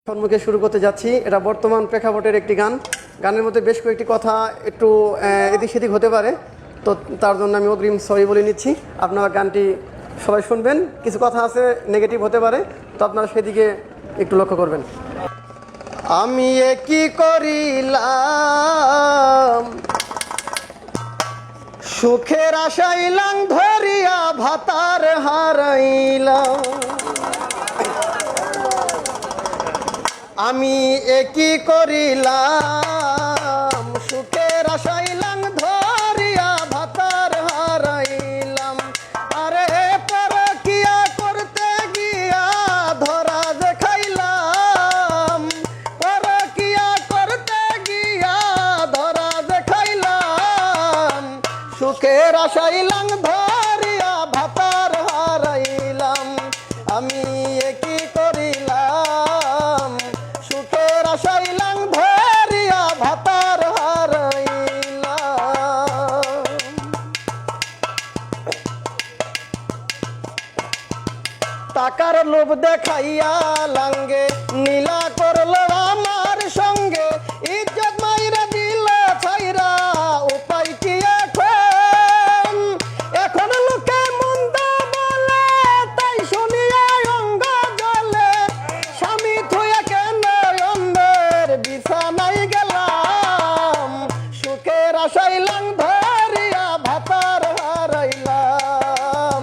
সম্মুখে শুরু করতে যাচ্ছি। এটা বর্তমান প্রেক্ষাপটের একটি গান। গানের মধ্যে বেশ কয়েকটি কথা একটু এদিক সেদিক হতে পারে, তো তার জন্য আমি অগ্রিম সরি বলে নিচ্ছি। আপনারা গানটি সবাই শুনবেন, কিছু কথা আছে নেগেটিভ হতে পারে, তো আপনারা সেদিকে একটু লক্ষ্য করবেন। আমি কি করিলাম সুখের আশাইলাম ধরিয়া ভাতার হারাইলাম, আমি কি করিলাম সুখের আশাইলাম ধরিয়া ভাতার হারাইলাম। আরে পরকিয়া করতে গিয়া ধরা দেখাইলাম, পরকিয়া করতে গিয়া ধরা দেখাইলাম, সুখের আশাইলাম ধরিয়া ভাতার হারাইলাম। আমি কি করিলাম সুখের আশাইলাম ধরিয়া ভাতার হারাইলাম। টাকার লোভ দেখাইয়া লাঙ্গে নীলা করল আমার সঙ্গে, ইজ্জত মাইরা দিল ছাইরা উপায় কি এখন? এখন লোকে মন্দ বলে তাই শুনিয়া অঙ্গ জলে, স্বামী থুয়া কেন অন্যের বিছানায় গেলাম, সুখের আশাইলাম ধরিয়া ভাতার হারাইলাম,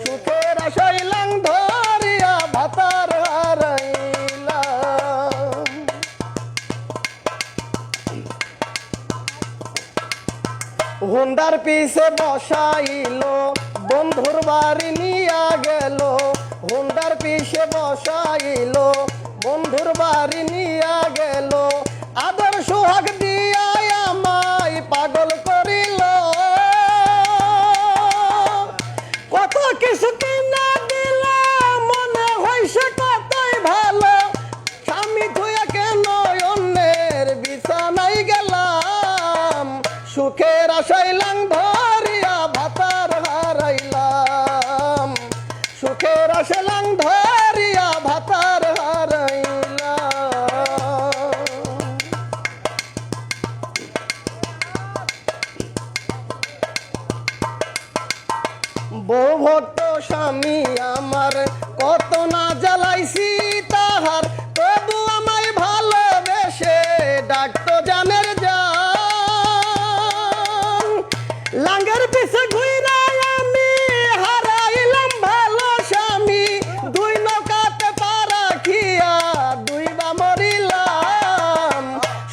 সুখের আশাইলাম ধরিয়া ভাতার হারাইলাম। হুন্ডার পিছে বসাইল বন্ধুর বাড়ি নিয়া গেল, হুন্ডার পিছে বসাইল বন্ধুর বাড়ি নিয়া গেল, আদর সোহাগ দিয়া আমায় পাগল করিল, কত কিছু কিনা দিল মনে হইছে কতই ভালো, স্বামী থুয়া কেন অন্যের বিছানায় গেলাম, সুখের আশাইলাম ধরিয়া ভাতার হারাইলাম, সুখের আশাইলাম ধরিয়া ভাতার হারাইলাম। বউ ভক্ত স্বামী আমার কত না জ্বালাইছি তাহার, তবু আমায় ভালোবেসে ডাকতো জানের জান, লাঙ্গের পিছে ঘুইরা আমি হারাইলাম ভালো স্বামী, দুই নৌকাতে পারা খিয়া দুইবা মরিলাম,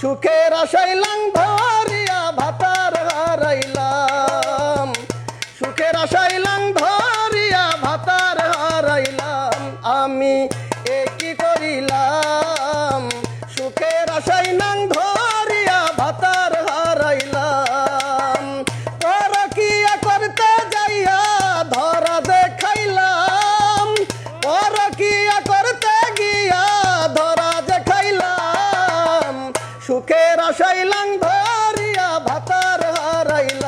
সুখের আশাইলাম ধরিয়া ভাতার হারাইলাম, সুখের আশাইলাম ধরিয়া ভাতার হারাইলাম। আমি কি করিলাম সুখের আশাইলাম ধরিয়া ভাতার হারাইলাম, পরকিয়া করতে যাইয়া ধরা দেখাইলাম, পরকিয়া করতে গিয়া ধরা দেখাইলাম, সুখের আশাইলাম ধরিয়া ভাতার হারাইলাম।